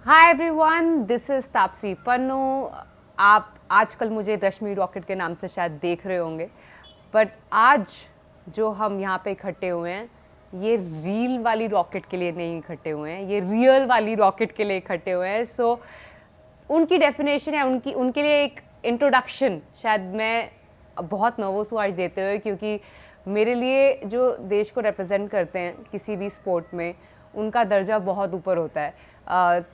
Hi everyone, this is Taapsee Pannu. आप आजकल मुझे रश्मि रॉकेट के नाम से शायद देख रहे होंगे, बट आज जो हम यहाँ पे इकट्ठे हुए हैं, ये रील वाली रॉकेट के लिए नहीं इकट्ठे हुए हैं, ये रियल वाली रॉकेट के लिए इकट्ठे हुए हैं। सो उनकी डेफिनेशन है, उनकी उनके लिए एक इंट्रोडक्शन शायद मैं बहुत नर्वस हूँ आज देते हुए, क्योंकि मेरे लिए जो देश को रिप्रेजेंट करते हैं किसी भी स्पोर्ट में, उनका दर्जा बहुत ऊपर होता है।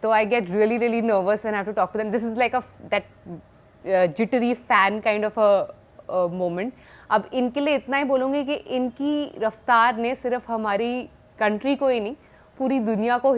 तो I get really really nervous when I have to talk to them. This is like a that jittery fan kind of a moment. अब इनके लिए इतना ही बोलूँगी कि इनकी रफ्तार ने सिर्फ हमारी कंट्री को ही नहीं, पूरी दुनिया को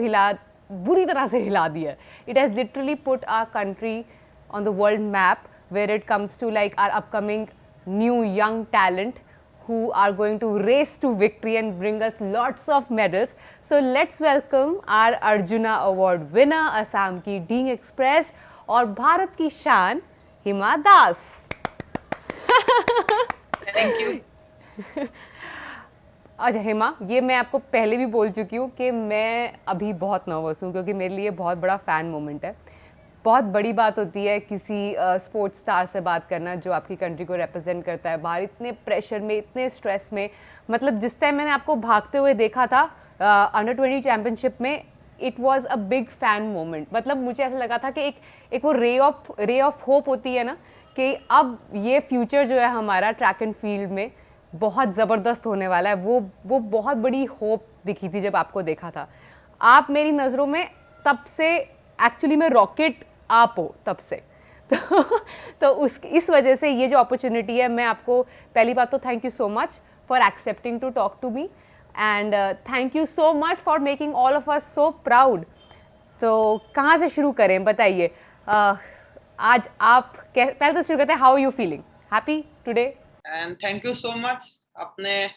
बुरी तरह से हिला दिया है। It has literally put our country on the world map where it comes to like our upcoming new young talent who are going to race to victory and bring us lots of medals. So let's welcome our Arjuna Award winner, Assam की Dhing express और भारत की शान Hima Das. Thank you. अच्छा हिमा, ये मैं आपको पहले भी बोल चुकी हूँ कि मैं अभी बहुत नर्वस हूँ, क्योंकि मेरे लिए बहुत बड़ा फ़ैन मोमेंट है। बहुत बड़ी बात होती है किसी स्पोर्ट्स स्टार से बात करना जो आपकी कंट्री को रिप्रेजेंट करता है बाहर, इतने प्रेशर में, इतने स्ट्रेस में। मतलब जिस टाइम मैंने आपको भागते हुए देखा था अंडर 20 चैम्पियनशिप में, it was a big fan moment. मतलब मुझे ऐसा लगा था कि एक वो रे ऑफ होप होती है ना, कि अब ये फ्यूचर जो है हमारा ट्रैक एंड फील्ड में बहुत ज़बरदस्त होने वाला है। वो बहुत बड़ी होप दिखी थी जब आपको देखा था। आप मेरी नज़रों में तब से एक्चुअली में रॉकेट आप हो तब से। तो इस वजह से ये जो अपॉर्चुनिटी है, मैं आपको पहली बात तो thank you so much for accepting to talk to me, and thank you so much for making all of us so proud. तो कहाँ से शुरू करें बताइए। आज आप पहले तो शुरू करते हैं, how you feeling, happy today? And thank you so much, आपने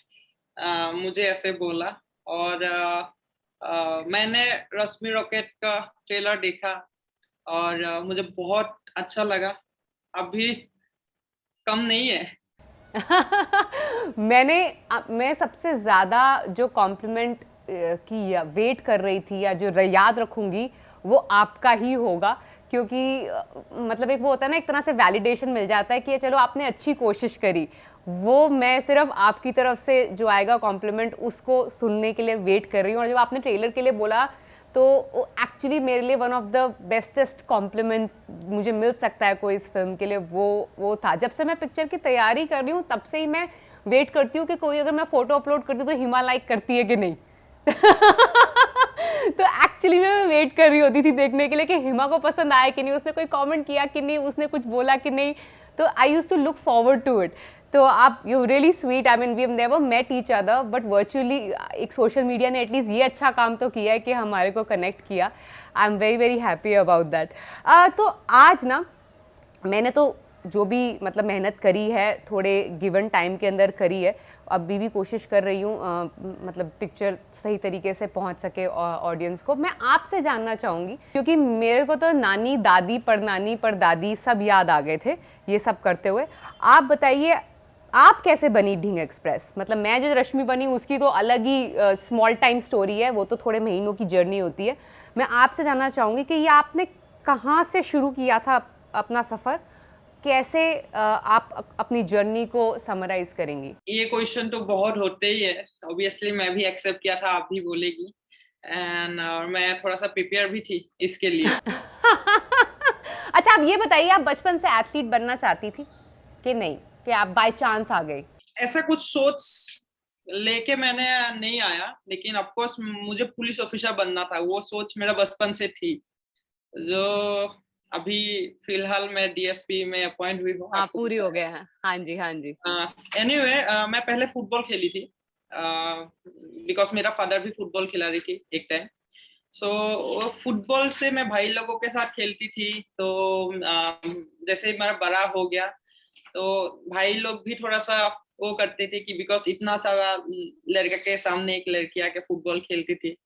मुझे ऐसे बोला। और मैंने रश्मि रॉकेट का ट्रेलर देखा और मुझे बहुत अच्छा लगा। अभी कम नहीं है। मैं सबसे ज़्यादा जो कॉम्प्लीमेंट की वेट कर रही थी, या जो याद रखूंगी, वो आपका ही होगा। क्योंकि मतलब एक वो होता है ना, एक तरह से वैलिडेशन मिल जाता है कि चलो आपने अच्छी कोशिश करी। वो मैं सिर्फ आपकी तरफ से जो आएगा कॉम्प्लीमेंट, उसको सुनने के लिए वेट कर रही हूँ। और जब आपने ट्रेलर के लिए बोला, तो एक्चुअली मेरे लिए one of the bestest compliments मुझे मिल सकता है कोई इस फिल्म के लिए, वो था। जब से मैं पिक्चर की तैयारी कर रही हूँ, तब से ही मैं वेट करती हूँ कि कोई अगर मैं फोटो अपलोड करती हूँ तो हिमा लाइक करती है कि नहीं। तो एक्चुअली मैं वेट कर रही होती थी देखने के लिए कि हिमा को पसंद आया कि नहीं, उसने कोई कमेंट किया कि नहीं, उसने कुछ बोला कि नहीं। तो I use to look forward to it. तो आप you really sweet. I mean we have never met each other, but virtually एक सोशल मीडिया ने एटलीस्ट ये अच्छा काम तो किया है कि हमारे को कनेक्ट किया। I am very very happy about that. तो आज ना, मैंने तो जो भी मतलब मेहनत करी है, थोड़े गिवन टाइम के अंदर करी है, अभी भी कोशिश कर रही हूँ मतलब पिक्चर सही तरीके से पहुँच सके ऑडियंस को। मैं आपसे जानना चाहूँगी, क्योंकि मेरे को तो नानी दादी परदादी सब याद आ गए थे ये सब करते हुए। आप बताइए, आप कैसे बनी ढींग एक्सप्रेस? मतलब मैं जो रश्मि बनी, उसकी तो अलग ही स्मॉल टाइम स्टोरी है, वो तो थोड़े महीनों की जर्नी होती है। मैं आपसे जानना चाहूँगी कि ये आपने कहाँ से शुरू किया था अपना सफ़र, कैसे आप अपनी जर्नी को समराइज करेंगी? ये क्वेश्चन तो बहुत होते ही है। ऑब्वियसली मैं भी एक्सेप्ट किया था, आप भी बोलेगी। एंड मैं थोड़ा सा प्रिपेयर भी थी इसके लिए। अच्छा, आप ये बताइए, आप बचपन से एथलीट बनना चाहती थी कि नहीं, कि आप बाय चांस आ गई? ऐसा कुछ सोच लेके मैंने नहीं आया, लेकिन ऑफ कोर्स मुझे पुलिस ऑफिसर बनना था। वो सोच मेरा बचपन से थी, जो अभी फिलहाल मैं डीएसपी में अपॉइंट हुई हूँ, हाँ, आपको पूरी पता हो है। गया है। हाँ जी, हाँ जी। एनीवे, मैं पहले फुटबॉल खेली थी, बिकॉज मेरा फादर भी फुटबॉल खिला रही थी एक टाइम। सो फुटबॉल से मैं भाई लोगों के साथ खेलती थी। तो जैसे मैं बड़ा हो गया, तो भाई लोग भी थोड़ा सा वो करते थे कि बिकॉज इतना सारा लड़का के सामने एक लड़की आके फुटबॉल खेलती थी,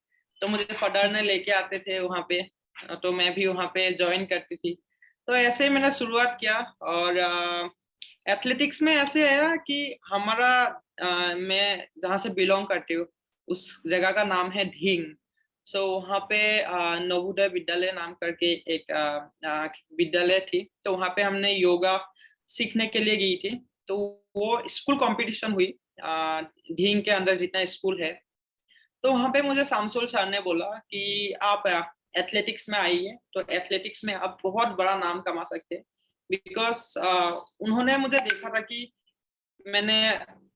तो मुझे फादर ने लेके आते थे वहाँ पे। तो मैं भी वहाँ पे ज्वाइन करती थी। तो ऐसे ही मैंने शुरुआत किया। और एथलेटिक्स में ऐसे है कि हमारा मैं जहाँ से बिलोंग करती हूँ, उस जगह का नाम है ढींग। सो वहाँ पे नवोदय विद्यालय नाम करके एक विद्यालय थी, तो वहाँ पे हमने योगा सीखने के लिए गई थी। तो वो स्कूल कंपटीशन हुई, ढींग के अंदर जितना स्कूल है। तो वहाँ पे मुझे शामसुल सर ने बोला कि आप एथलेटिक्स में आइए, तो एथलेटिक्स में आप बहुत बड़ा नाम कमा सकते हैं। बिकॉज उन्होंने मुझे देखा था कि मैंने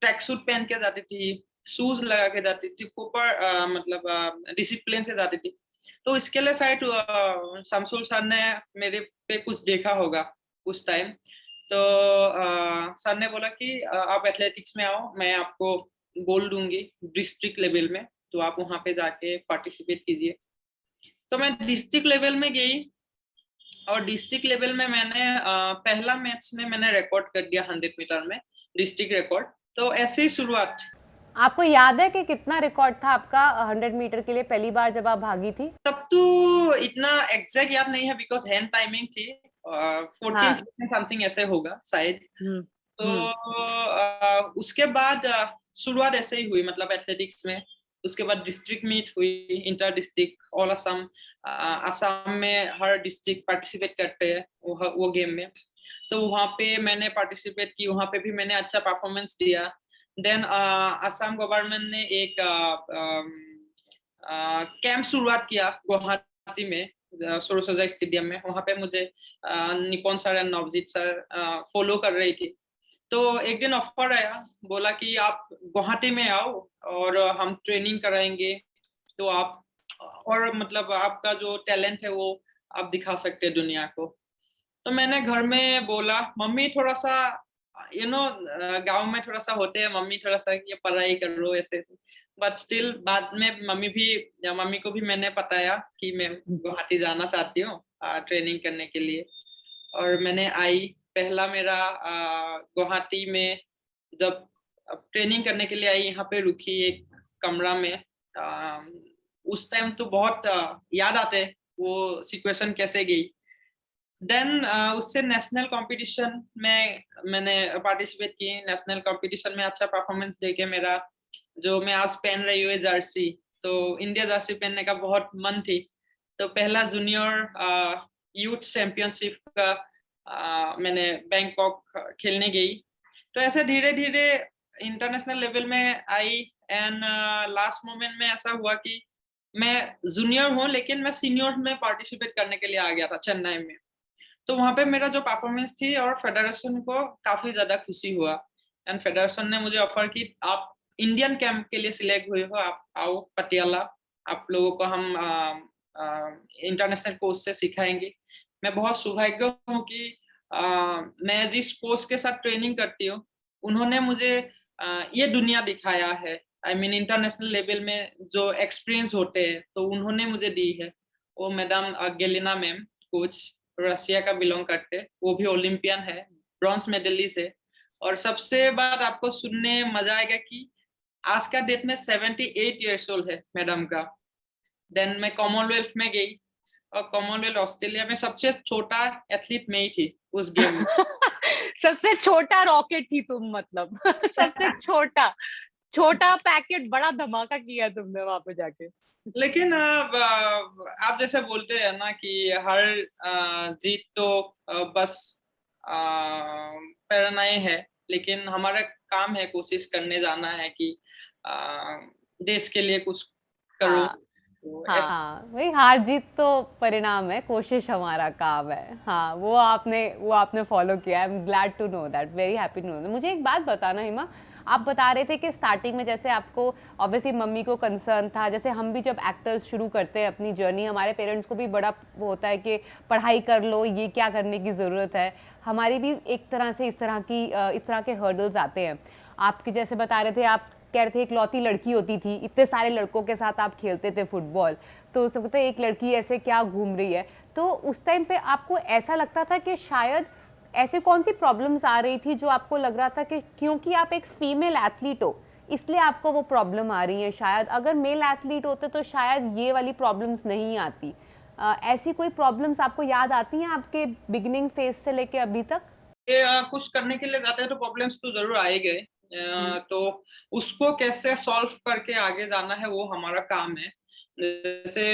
ट्रैक सूट पहन के जाती थी, शूज लगा के जाती थी, प्रॉपर मतलब डिसिप्लिन से जाती थी। तो इसके लिए शायद शमसुल सर ने मेरे पे कुछ देखा होगा उस टाइम। तो सर ने बोला कि आप एथलेटिक्स में आओ, मैं आपको गोल्ड दूंगी डिस्ट्रिक्ट लेवल में, तो आप वहां पे जाके पार्टिसिपेट कीजिए। तो मैं डिस्ट्रिक्ट लेवल में गई, और डिस्ट्रिक्ट लेवल में मैंने पहला मैच में मैंने रिकॉर्ड कर दिया 100 मीटर में, डिस्ट्रिक्ट रिकॉर्ड। तो ऐसे ही शुरुआत। आपको याद है कि कितना रिकॉर्ड था आपका 100 मीटर के लिए पहली बार जब आप भागी थी? तब तो इतना एग्जैक्ट याद नहीं है, बिकॉज हैंड टाइमिंग थी, 14 हाँ। सेकंड समथिंग ऐसे होगा शायद। हम्म। तो हम्म। उसके बाद शुरुआत ऐसे ही हुई, मतलब एथलेटिक्स में। उसके बाद डिस्ट्रिक्ट मीट हुई, inter district all Assam. Assam में हर डिस्ट्रिक्ट पार्टिसिपेट करते हैं वो गेम में। तो वहाँ पे मैंने पार्टिसिपेट की, वहाँ पे भी मैंने अच्छा परफॉर्मेंस दिया। देन असम गवर्नमेंट ने एक कैंप शुरुआत किया गुवाहाटी में, सरोसजा स्टेडियम में। वहाँ पे मुझे निपुण sir and Navjeet sir follow कर रही थी। तो एक दिन ऑफर आया, बोला कि आप गुवाहाटी में आओ और हम ट्रेनिंग कराएंगे, तो आप और मतलब आपका जो टैलेंट है वो आप दिखा सकते हैं दुनिया को। तो मैंने घर में बोला, मम्मी थोड़ा सा गांव में थोड़ा सा होते हैं, मम्मी थोड़ा सा ये पढ़ाई कर लो ऐसे ऐसे। बट स्टिल बाद में मम्मी को भी मैंने बताया कि मैं गुवाहाटी जाना चाहती हूँ ट्रेनिंग करने के लिए। और मैंने आई, पहला मेरा गुवाहाटी में जब ट्रेनिंग करने के लिए आई, यहाँ पे रुकी एक कमरा में। आ, उस टाइम तो बहुत याद आते वो सिचुएशन कैसे गई। देन उससे नेशनल कंपटीशन में मैंने पार्टिसिपेट की। नेशनल कंपटीशन में अच्छा परफॉर्मेंस देके मेरा जो मैं आज पहन रही हूँ जर्सी, तो इंडिया जर्सी पहनने का बहुत मन थी। तो पहला जूनियर यूथ चैंपियनशिप का मैंने बैंकॉक खेलने गई। तो ऐसे धीरे धीरे इंटरनेशनल लेवल में आई। एंड लास्ट मोमेंट में ऐसा हुआ कि मैं जूनियर हूँ, लेकिन मैं सीनियर में पार्टिसिपेट करने के लिए आ गया था चेन्नई में। तो वहां पे मेरा जो परफॉर्मेंस थी, और फेडरेशन को काफी ज्यादा खुशी हुआ। एंड फेडरेशन ने मुझे ऑफर की, आप इंडियन कैंप के लिए सिलेक्ट हुए हो, आप आओ पटियाला, आप लोगों को हम इंटरनेशनल कोच से सिखाएंगे। मैं बहुत सौभाग्य हूँ कि मैं जिस कोच के साथ ट्रेनिंग करती हूँ, उन्होंने मुझे ये दुनिया दिखाया है। आई मीन इंटरनेशनल लेवल में जो एक्सपीरियंस होते हैं, तो उन्होंने मुझे दी है। वो मैडम गेलिना मैम, कोच रशिया का बिलोंग करते, वो भी ओलंपियन है, ब्रॉन्ज मेडलिस्ट है। और सबसे बात आपको सुनने मजा आएगा कि आज का डेट में 78 ईयर्स ओल्ड है मैडम का। देन मैं कॉमनवेल्थ में गई, और कॉमनवेल्थ ऑस्ट्रेलिया में सबसे छोटा एथलीट में ही थी उस गेम में। सबसे छोटा रॉकेट थी तुम, मतलब सबसे छोटा छोटा पैकेट, बड़ा धमाका किया तुमने वहां पे जाके। लेकिन आप जैसे बोलते हैं ना कि हर जीत तो बस प्रेरणाएं है, लेकिन हमारा काम है कोशिश करने जाना है कि देश के लिए कुछ करूं। हाँ। तो ऐसा। हाँ भाई, हार जीत तो परिणाम है, कोशिश हमारा काम है। हाँ, वो आपने फॉलो किया। I am glad to know that, very happy to know that. मुझे एक बात बताना हिमा, आप बता रहे थे कि स्टार्टिंग में जैसे आपको ऑब्वियसली मम्मी को कंसर्न था, जैसे हम भी जब एक्टर्स शुरू करते हैं अपनी जर्नी, हमारे पेरेंट्स को भी बड़ा वो होता है कि पढ़ाई कर लो, ये क्या करने की ज़रूरत है। हमारी भी एक तरह से इस तरह के हर्डल्स आते हैं। आपके जैसे बता रहे थे, आप कह रहे थे इकलौती लड़की होती थी, इतने सारे लड़कों के साथ आप खेलते थे फुटबॉल, तो सब कहते एक लड़की ऐसे क्या घूम रही है। तो उस टाइम पे आपको ऐसा लगता था कि शायद ऐसे कौन सी प्रॉब्लम्स आ रही थी जो आपको लग रहा था कि क्योंकि आप एक फीमेल एथलीट हो इसलिए आपको वो प्रॉब्लम आ रही है, शायद अगर मेल एथलीट होते तो शायद ये वाली प्रॉब्लम्स नहीं आती। ऐसी कोई प्रॉब्लम्स आपको याद आती हैं आपके बिगिनिंग फेज से लेके अभी तक? कुछ करने के लिए जाते हैं तो प्रॉब्लम्स तो जरूर आए गए। तो उसको कैसे सॉल्व करके आगे जाना है वो हमारा काम है। जैसे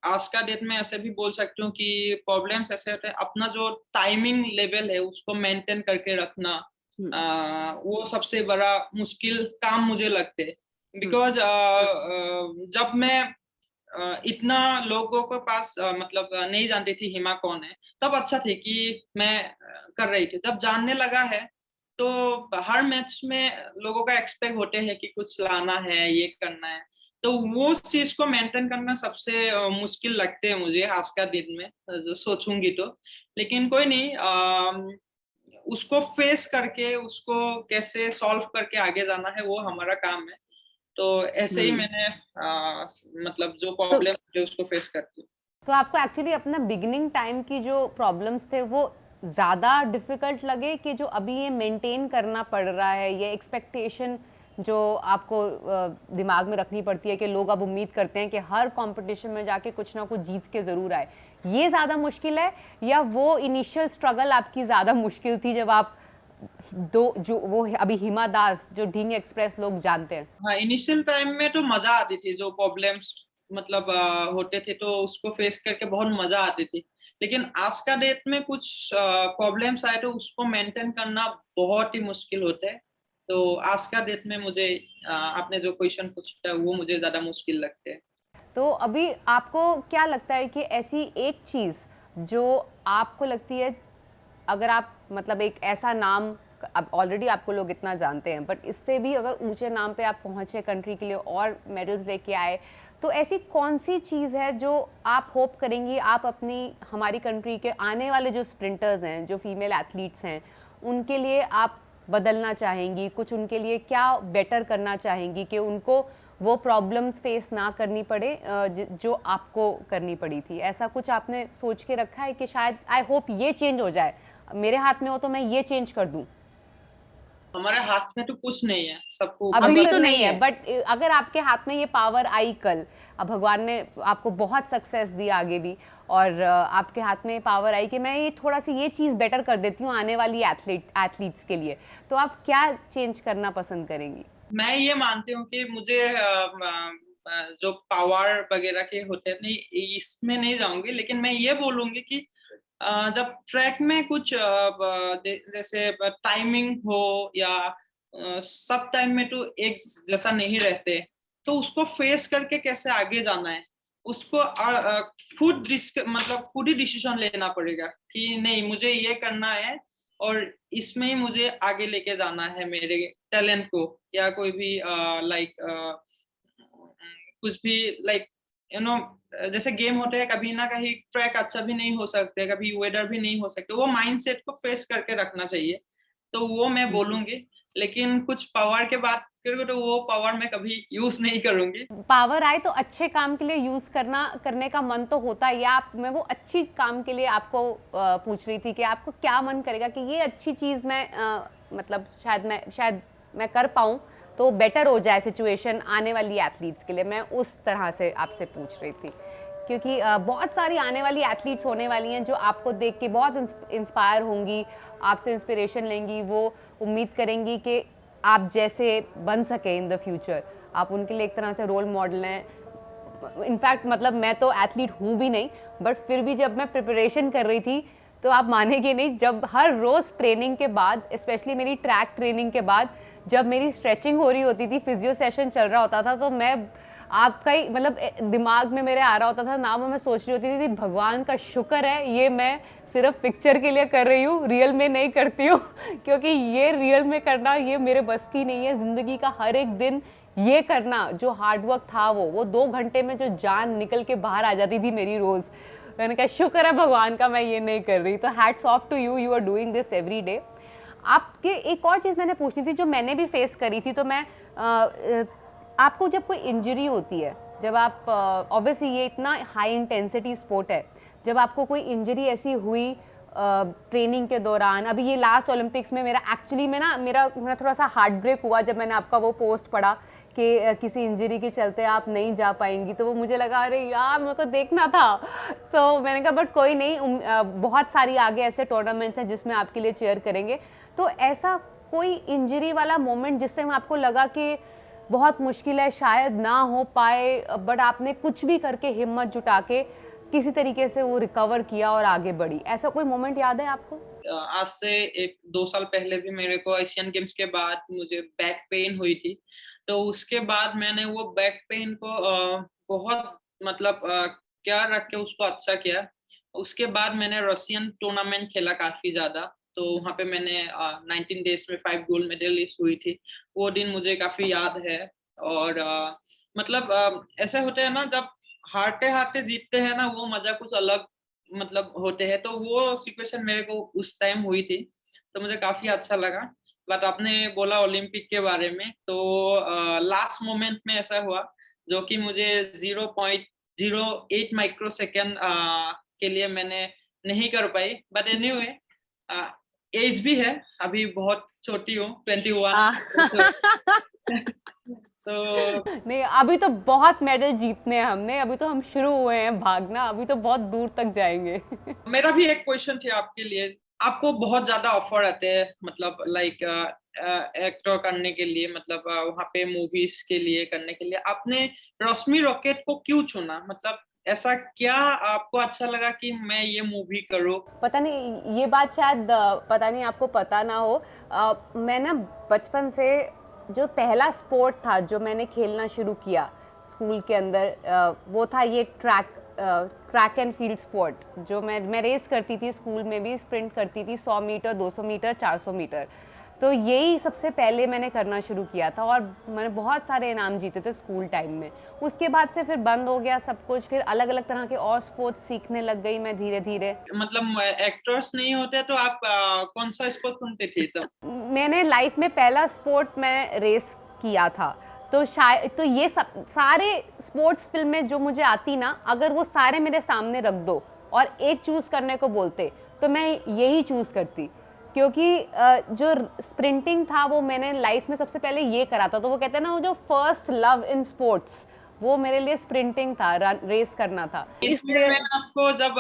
आज का डेट में ऐसे भी बोल सकती हूँ कि प्रॉब्लम्स ऐसे होते हैं, अपना जो टाइमिंग लेवल है उसको मेंटेन करके रखना, वो सबसे बड़ा मुश्किल काम मुझे लगते हैं। बिकॉज जब मैं इतना लोगों के पास मतलब नहीं जानती थी हिमा कौन है, तब अच्छा थी कि मैं कर रही थी। जब जानने लगा है तो हर मैच में लोगों का एक्सपेक्ट होते हैं कि कुछ लाना है, ये करना है, तो वो चीज को मेंटेन करना सबसे मुश्किल लगते हैं मुझे आज का दिन में जो सोचूंगी तो। लेकिन कोई नहीं, उसको फेस करके उसको कैसे सॉल्व करके आगे जाना है वो हमारा काम है। तो ऐसे ही मैंने मतलब जो तो प्रॉब्लम है उसको फेस करती हूँ। तो आपको एक्चुअली अपना बिगिनिंग टाइम की जो प्रॉब्लम्स थे वो ज़्यादा डिफिकल्ट लगे कि जो अभी ये मेंटेन करना पड़ रहा है, ये एक्सपेक्टेशन जो आपको दिमाग में रखनी पड़ती है कि लोग अब उम्मीद करते हैं कि हर कंपटीशन में जाके कुछ ना कुछ जीत के ज़रूर आए, ये ज़्यादा मुश्किल है, या वो इनिशियल स्ट्रगल आपकी ज़्यादा मुश्किल थी जब आप दो जो वो अभी हिमा दास जो ढींग एक्सप्रेस लोग जानते हैं? हाँ, इनिशियल टाइम में तो मजा आती थी, जो प्रॉब्लम्स मतलब होते थे तो उसको फेस करके बहुत मजा आती थी। लेकिन आज का डेट में कुछ प्रॉब्लम्स आए तो उसको मेंटेन करना बहुत ही मुश्किल होता है। तो आज का डेट में मुझे आपने जो क्वेश्चन पूछा वो मुझे ज्यादा मुश्किल लगते हैं। तो अभी आपको क्या लगता है कि ऐसी एक चीज़ जो आपको लगती है, अगर आप मतलब एक ऐसा नाम, अब ऑलरेडी आपको लोग इतना जानते हैं बट इससे भी अगर ऊंचे नाम पे आप पहुंचे कंट्री के लिए और मेडल्स लेके आए, तो ऐसी कौन सी चीज़ है जो आप होप करेंगी आप अपनी हमारी कंट्री के आने वाले जो स्प्रिंटर्स हैं, जो फीमेल एथलीट्स हैं, उनके लिए आप बदलना चाहेंगी? कुछ उनके लिए क्या बेटर करना चाहेंगी कि उनको वो प्रॉब्लम्स फेस ना करनी पड़े जो आपको करनी पड़ी थी? ऐसा कुछ आपने सोच के रखा है कि शायद आई होप ये चेंज हो जाए, मेरे हाथ में हो तो मैं ये चेंज कर दूं? हमारे हाथ में तो कुछ नहीं है, सबको ऊपर अभी अभी तो तो नहीं नहीं है, है। बट अगर आपके हाथ में ये पावर आई कल, अब भगवान ने आपको बहुत सक्सेस दी आगे भी, और आपके हाथ में पावर आई कि मैं ये थोड़ा सी ये चीज़ बेटर कर देती हूँ आने वाली एथलीट्स के लिए, तो आप क्या चेंज करना पसंद करेंगी? मैं ये मानती हूँ कि मुझे जो पावर वगैरह के होते हैं नहीं, इसमें नहीं जाऊंगी। लेकिन मैं ये बोलूंगी कि जब ट्रैक में कुछ जैसे टाइमिंग हो या सब टाइम में तो एक जैसा नहीं रहते, तो उसको फेस करके कैसे आगे जाना है, उसको खुद मतलब खुद ही डिसीजन लेना पड़ेगा कि नहीं मुझे ये करना है और इसमें ही मुझे आगे लेके जाना है मेरे टैलेंट को, या कोई भी लाइक कुछ भी लाइक यू नो जैसे गेम होते हैं, कभी ना कहीं ट्रैक अच्छा भी नहीं हो सकते, कभी वेदर भी नहीं हो सकते, वो माइंडसेट को फेस करके रखना चाहिए। तो वो मैं बोलूंगी। लेकिन कुछ पावर के बात करोगे तो वो पावर मैं कभी यूज नहीं करूंगी। पावर आए तो अच्छे काम के लिए यूज करने का मन तो होता है, या आप, मैं वो अच्छी काम के लिए आपको पूछ रही थी कि आपको क्या मन करेगा कि ये अच्छी चीज मैं मतलब शायद मैं कर पाऊं तो बेटर हो जाए सिचुएशन आने वाली एथलीट्स के लिए, मैं उस तरह से आपसे पूछ रही थी। क्योंकि बहुत सारी आने वाली एथलीट्स होने वाली हैं जो आपको देख के बहुत इंस्पायर होंगी, आपसे इंस्पिरेशन लेंगी, वो उम्मीद करेंगी कि आप जैसे बन सके इन द फ्यूचर, आप उनके लिए एक तरह से रोल मॉडल हैं। इनफैक्ट मतलब मैं तो एथलीट हूँ भी नहीं, बट फिर भी जब मैं प्रिपरेशन कर रही थी तो आप मानेंगे नहीं, जब हर रोज़ ट्रेनिंग के बाद, स्पेशली मेरी ट्रैक ट्रेनिंग के बाद, जब मेरी स्ट्रेचिंग हो रही होती थी, फिजियो सेशन चल रहा होता था, तो मैं आपका ही मतलब दिमाग में मेरे आ रहा होता था नाम, मैं सोच रही होती थी भगवान का शुक्र है ये मैं सिर्फ पिक्चर के लिए कर रही हूँ, रियल में नहीं करती हूँ क्योंकि ये रियल में करना ये मेरे बस की नहीं है। ज़िंदगी का हर एक दिन ये करना, जो हार्डवर्क था वो 2 घंटे में जो जान निकल के बाहर आ जाती थी मेरी रोज़, मैंने कहा शुक्र है भगवान का मैं ये नहीं कर रही। तो hats off to you, you are doing this every day. आपके एक और चीज़ मैंने पूछनी थी जो मैंने भी फेस करी थी, तो मैं आपको जब कोई इंजरी होती है, जब आप ऑब्वियसली ये इतना हाई इंटेंसिटी स्पोर्ट है, जब आपको कोई इंजरी ऐसी हुई ट्रेनिंग के दौरान, अभी ये लास्ट ओलंपिक्स में मेरा एक्चुअली में ना मेरा थोड़ा सा हार्ट ब्रेक हुआ जब मैंने आपका वो पोस्ट पढ़ा कि किसी इंजरी के चलते आप नहीं जा पाएंगी, तो वो मुझे लगा अरे यार मेरे को देखना था। तो मैंने कहा बट कोई नहीं, बहुत सारी आगे ऐसे टूर्नामेंट्स हैं जिसमें आपके लिए चेयर करेंगे। तो ऐसा कोई इंजरी वाला मोमेंट जिस टाइम आपको लगा कि बहुत मुश्किल है, शायद ना हो पाए, बट आपने कुछ भी करके हिम्मत जुटा के किसी तरीके से वो रिकवर किया और आगे बढ़ी। ऐसा कोई मोमेंट याद है आपको? आज से 1-2 साल पहले भी मेरे को एशियन गेम्स के बाद मुझे बैक पेन हुई थी, तो उसके बाद मैंने वो बैक पेन को बहुत मतलब क्या रख के उसको अच्छा किया। उसके बाद मैंने रशियन टूर्नामेंट खेला काफी ज्यादा, तो वहाँ पे मैंने 19 डेज में 5 गोल्ड मेडलिस्ट हुई थी। वो दिन मुझे काफी याद है। और मतलब ऐसे होते हैं ना, जब हारते हारते जीतते हैं ना, वो मजा कुछ अलग मतलब होते हैं। तो वो सिचुएशन मेरे को उस टाइम हुई थी, तो मुझे काफी अच्छा लगा। बट आपने बोला ओलंपिक के बारे में, तो लास्ट मोमेंट में ऐसा हुआ जो कि मुझे 0.08 माइक्रो सेकेंड के लिए मैंने नहीं कर पाई। बट एनीवे, एज भी है, अभी बहुत छोटी हूँ, 21। हाँ। सो नहीं, अभी तो बहुत मेडल जीतने हैं हमने, अभी तो हम शुरू हुए हैं भागना, अभी तो बहुत दूर तक जाएंगे। मेरा भी एक क्वेश्चन थी आपके लिए। आपको बहुत ज्यादा ऑफर आते हैं, मतलब लाइक एक्टर करने के लिए, मतलब वहाँ पे मूवीज के लिए करने के लिए, आपने रश्मि रॉकेट को क्यों चुना? मतलब ऐसा क्या आपको अच्छा लगा कि मैं ये मूवी करूँ? पता नहीं, ये बात शायद पता नहीं आपको पता ना हो, मैं ना बचपन से जो पहला स्पोर्ट था जो मैंने खेलना शुरू किया स्कूल के अंदर, वो था ये ट्रैक एंड फील्ड स्पोर्ट। जो मैं रेस करती थी स्कूल में भी, स्प्रिंट करती थी 100 मीटर, 200 मीटर, 400 मीटर। तो यही सबसे पहले मैंने करना शुरू किया था और मैंने बहुत सारे इनाम जीते थे स्कूल टाइम में। उसके बाद से फिर बंद हो गया सब कुछ, फिर अलग अलग तरह के और स्पोर्ट्स सीखने लग गई मैं धीरे धीरे। मतलब एक्टर्स नहीं होते तो आप कौन सा स्पोर्ट सुनते थे तब? मैंने लाइफ में पहला स्पोर्ट मैं रेस किया था, तो शायद तो ये सब सारे स्पोर्ट्स फिल्में जो मुझे आती ना, अगर वो सारे मेरे सामने रख दो और एक चूज करने को बोलते तो मैं यही चूज करती, क्योंकि जो स्प्रिंटिंग था वो मैंने लाइफ में सबसे पहले ये करा था। तो वो कहते हैं ना, वो जो फर्स्ट लव इन स्पोर्ट्स, वो मेरे लिए स्प्रिंटिंग था, रेस करना था। इसलिए मैं आपको जब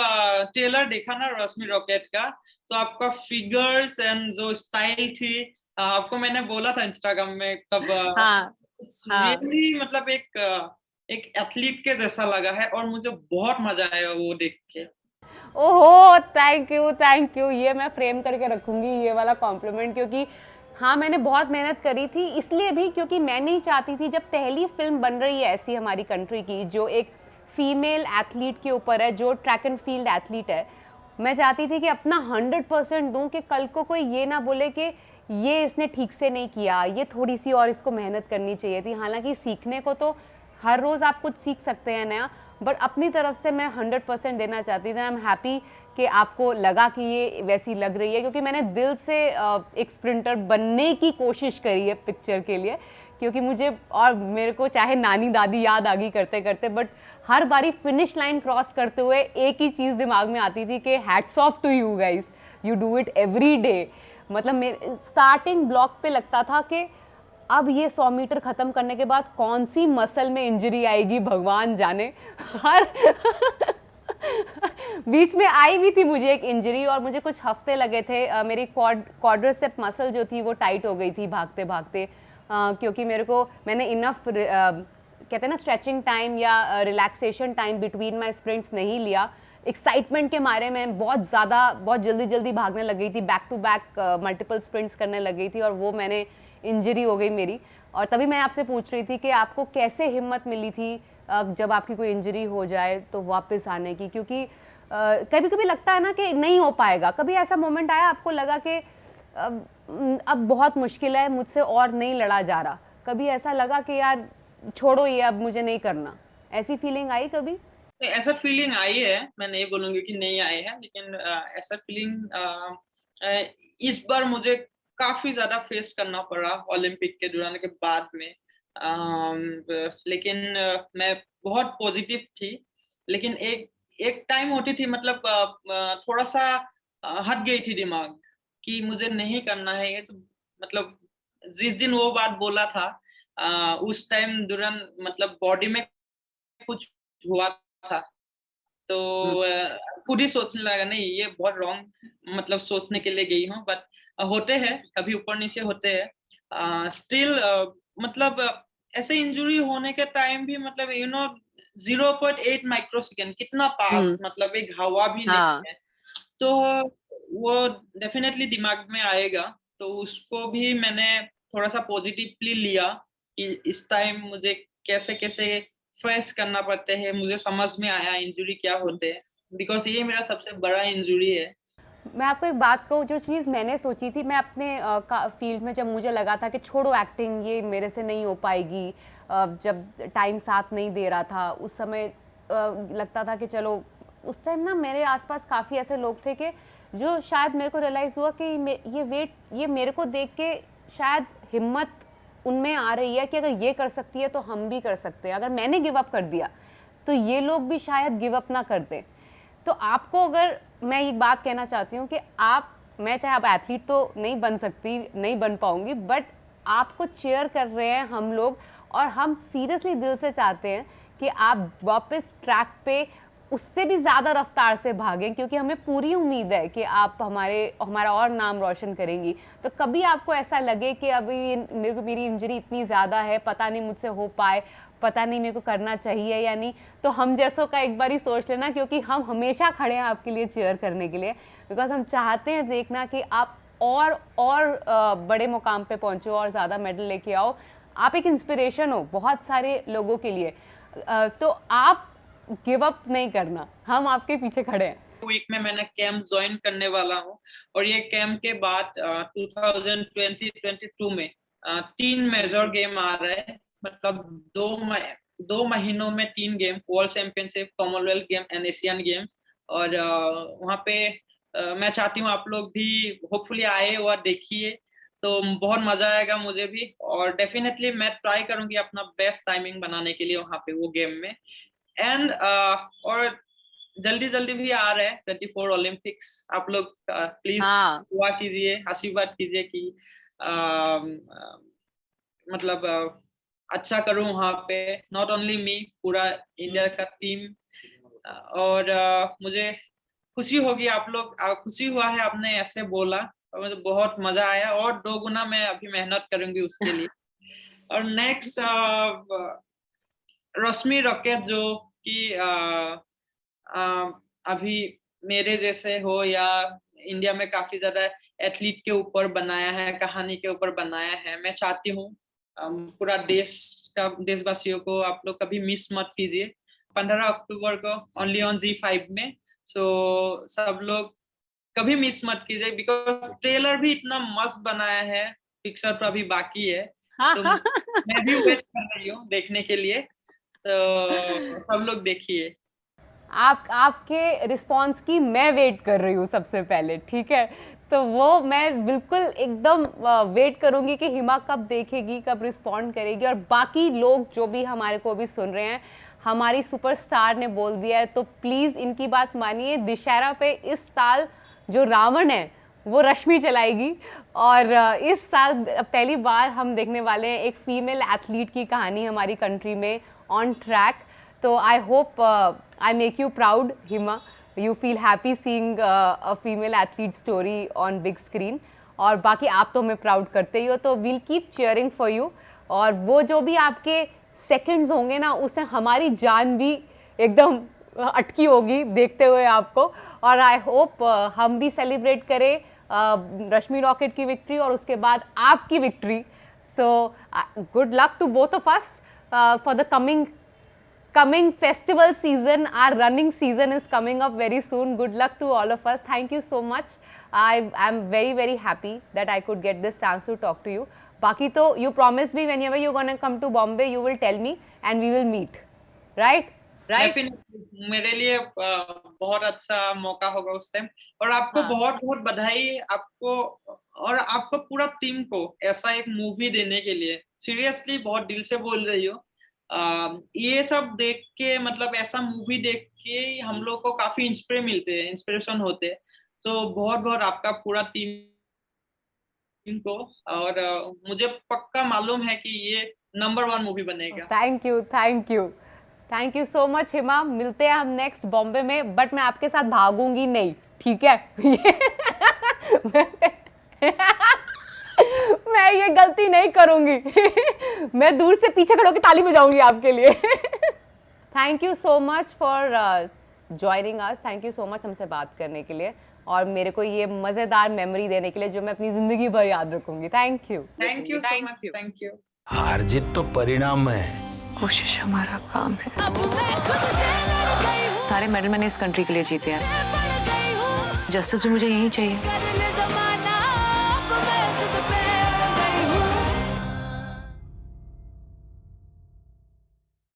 ट्रेलर देखा ना रश्मि रॉकेट का, तो आपका फिगर्स एंड जो स्टाइल थी, आपको मैंने बोला था इंस्टाग्राम में तब, हाँ, हाँ। रियली मतलब एक एथलीट के जैसा लगा है, और मुझे बहुत मजा आया वो देख के। ओहो, थैंक यू, थैंक यू। ये मैं फ्रेम करके रखूंगी ये वाला कॉम्प्लीमेंट, क्योंकि हाँ, मैंने बहुत मेहनत करी थी, इसलिए भी क्योंकि मैं नहीं चाहती थी, जब पहली फिल्म बन रही है ऐसी हमारी कंट्री की जो एक फीमेल एथलीट के ऊपर है, जो ट्रैक एंड फील्ड एथलीट है, मैं चाहती थी कि अपना 100% दूं, कि कल को कोई ये ना बोले कि ये इसने ठीक से नहीं किया, ये थोड़ी सी और इसको मेहनत करनी चाहिए थी। हालांकि सीखने को तो हर रोज आप कुछ सीख सकते हैं नया, बट अपनी तरफ से मैं 100% देना चाहती थी। आई एम हैप्पी कि आपको लगा कि ये वैसी लग रही है, क्योंकि मैंने दिल से एक स्प्रिंटर बनने की कोशिश करी है पिक्चर के लिए, क्योंकि मुझे और मेरे को चाहे नानी दादी याद आ गई करते करते, बट हर बारी फिनिश लाइन क्रॉस करते हुए एक ही चीज़ दिमाग में आती थी कि hats off to you guys, you do it every day. मतलब मेरे स्टार्टिंग ब्लॉक पे लगता था कि अब ये 100 मीटर खत्म करने के बाद कौन सी मसल में इंजरी आएगी भगवान जाने। हर बीच में आई भी थी मुझे एक इंजरी, और मुझे कुछ हफ्ते लगे थे, मेरी क्वाड्रिसेप मसल जो थी वो टाइट हो गई थी भागते भागते, क्योंकि मैंने इनफ कहते हैं ना स्ट्रेचिंग टाइम या relaxation time between my sprints नहीं लिया। एक्साइटमेंट के मारे में बहुत जल्दी जल्दी भागने लग गई थी, back to back multiple sprints करने लग गई थी, और वो मैंने इंजरी हो गई मेरी। और तभी मैं आपसे पूछ रही थी कि आपको कैसे हिम्मत मिली थी जब आपकी कोई इंजरी हो जाए तो वापस आने की, क्योंकि कभी कभी लगता है ना कि नहीं हो पाएगा। कभी ऐसा मोमेंट आया आपको लगा कि अब बहुत मुश्किल है, मुझसे और नहीं लड़ा जा रहा? कभी ऐसा लगा कि यार छोड़ो ये, अब मुझे नहीं करना? ऐसी फीलिंग आई कभी? ऐसा फीलिंग आई है, मैं नहीं बोलूंगी कि नहीं आई है, लेकिन ऐसा फीलिंग इस बार मुझे काफी ज्यादा फेस करना पड़ा ओलंपिक के दौरान के बाद में। लेकिन मैं बहुत पॉजिटिव थी। लेकिन एक एक टाइम होती थी, मतलब थोड़ा सा हट गई थी दिमाग कि मुझे नहीं करना है ये, तो मतलब जिस दिन वो बात बोला था, उस टाइम दौरान मतलब बॉडी में कुछ हुआ था। तो खुद ही सोचने लगा, नहीं ये बहुत रॉन्ग मतलब सोचने के लिए गई हूँ। बट होते हैं, कभी ऊपर नीचे होते हैं। स्टिल मतलब ऐसे इंजुरी होने के टाइम भी मतलब 0.8 माइक्रो सेकेंड, कितना पास, मतलब एक हवा भी नहीं हाँ है। तो वो डेफिनेटली दिमाग में आएगा। तो उसको भी मैंने थोड़ा सा पॉजिटिवली लिया कि इस टाइम मुझे कैसे कैसे फेस करना पड़ते हैं, मुझे समझ में आया इंजुरी क्या होते हैं, बिकॉज ये मेरा सबसे बड़ा इंजुरी है। मैं आपको एक बात कहूँ, जो चीज़ मैंने सोची थी, मैं अपने फील्ड में जब मुझे लगा था कि छोड़ो एक्टिंग, ये मेरे से नहीं हो पाएगी, जब टाइम साथ नहीं दे रहा था उस समय, लगता था कि चलो, उस टाइम ना मेरे आसपास काफ़ी ऐसे लोग थे कि जो शायद मेरे को रियलाइज़ हुआ कि ये मेरे को देख के शायद हिम्मत उनमें आ रही है कि अगर ये कर सकती है तो हम भी कर सकते हैं। अगर मैंने गिव अप कर दिया तो ये लोग भी शायद गिव अप ना कर दें। तो आपको, अगर मैं एक बात कहना चाहती हूँ कि मैं चाहे आप एथलीट तो नहीं बन सकती, नहीं बन पाऊंगी, बट आपको चेयर कर रहे हैं हम लोग, और हम सीरियसली दिल से चाहते हैं कि आप वापस ट्रैक पे उससे भी ज़्यादा रफ्तार से भागें, क्योंकि हमें पूरी उम्मीद है कि आप हमारा और नाम रोशन करेंगी। तो कभी आपको ऐसा लगे कि अभी मेरी इंजरी इतनी ज़्यादा है, पता नहीं मुझसे हो पाए, पता नहीं मेरे को करना चाहिए या नहीं, तो हम जैसों का एक बार ही सोच लेना, क्योंकि हम हमेशा खड़े हैं आपके लिए चेयर करने के लिए, बिकॉज हम चाहते हैं देखना कि आप और बड़े मुकाम पे पहुंचो और ज़्यादा मेडल लेके आओ। आप एक इंस्पिरेशन हो बहुत सारे लोगों के लिए, तो आप गिव अप नहीं करना, हम आपके पीछे खड़े हैं। वीक में मैंने कैंप ज्वाइन करने वाला हूँ, और ये कैंप के बाद 2022 में 3 मेजर गेम आ रहे हैं, मतलब 2 महीनों में 3 game, world championship, Commonwealth game and Asian games. और वहाँ पे मैं चाहती हूँ आप लोग भी होपफुली आए और देखिए, तो बहुत मजा आएगा मुझे भी, और डेफिनेटली मैं ट्राई करूंगी अपना बेस्ट टाइमिंग बनाने के लिए वहाँ पे वो गेम में। एंड और जल्दी जल्दी भी आ रहे हैं 24 ओलंपिक्स। आप लोग प्लीज हाँ, दुआ कीजिए, आशीर्वाद कीजिए कि मतलब अच्छा करूं वहां पे, नॉट ओनली मी, पूरा इंडिया का टीम। और मुझे खुशी होगी, आप लोग खुशी हुआ है आपने ऐसे बोला, और मुझे बहुत मजा आया, और 2 गुना मैं अभी मेहनत करूंगी उसके लिए। और नेक्स्ट रश्मि रॉकेट, जो कि अभी मेरे जैसे हो या इंडिया में काफी ज्यादा एथलीट के ऊपर बनाया है, कहानी के ऊपर बनाया है, मैं चाहती हूँ पूरा देशवासियों को आप लोग कभी मिस मत कीजिए। 15 अक्टूबर को ओनली ऑन Z5 में। सो सब लोग कभी मिस मत कीजिए, बिकॉज ट्रेलर भी इतना मस्त बनाया है, पिक्चर तो अभी बाकी है। तो मैं भी वेट कर रही हूँ देखने के लिए, तो सब लोग देखिए। आपके रिस्पांस की मैं वेट कर रही हूँ सबसे पहले, ठीक है? तो वो मैं बिल्कुल एकदम वेट करूंगी कि हिमा कब देखेगी, कब रिस्पॉन्ड करेगी। और बाकी लोग जो भी हमारे को अभी सुन रहे हैं, हमारी सुपरस्टार ने बोल दिया है, तो प्लीज़ इनकी बात मानिए। दशहरा पे इस साल जो रावण है वो रश्मि चलाएगी, और इस साल पहली बार हम देखने वाले हैं एक फीमेल एथलीट की कहानी हमारी कंट्री में ऑन ट्रैक। तो I hope I make you proud, Hima. You feel happy seeing a female athlete story on big screen. और बाकी आप तो हमें प्राउड करते ही हो, तो we'll keep cheering for you. और वो जो भी आपके सेकंड्स होंगे ना, उससे हमारी जान भी एकदम अटकी होगी देखते हुए आपको। और आई होप हम भी सेलिब्रेट करें रश्मि रॉकेट की विक्ट्री और उसके बाद आपकी victory. So good luck to both of us for the coming festival season. Our running season is coming up very soon. Good luck to all of us. Thank you so much. I am very happy that I could get this chance to talk to you. Baki to you promised me whenever you're gonna come to Bombay, you will tell me and we will meet. Right? Definitely मेरे लिए बहुत अच्छा मौका होगा उस time. और आपको हाँ, बहुत बहुत बधाई, आपको और आपको पूरा टीम को ऐसा एक मूवी देने के लिए। सीरियसली बहुत दिल से बोल रही हो। ये सब देख के, मतलब ऐसा मूवी देख के हम लोग को काफी इंस्पिरेशन होते हैं। तो बहुत बहुत आपका पूरा टीम को, और मुझे पक्का मालूम है कि ये नंबर 1 मूवी बनेगा। थैंक यू सो मच हिमा। मिलते हैं हम नेक्स्ट बॉम्बे में, बट मैं आपके साथ भागूंगी नहीं, ठीक है? मैं ये गलती नहीं करूंगी। मैं दूर से पीछे खड़े होकर ताली बजाऊंगी आपके लिए। Thank you so much for joining us, thank you so much हमसे बात करने के लिए और मेरे को ये मजेदार मेमोरी देने के लिए जो मैं अपनी जिंदगी भर याद रखूंगी। Thank you so much, thank you. हार जीत तो परिणाम है, कोशिश हमारा काम है। सारे मेडल मैंने इस कंट्री के लिए जीते हैं, जस्टिस भी मुझे यही चाहिए।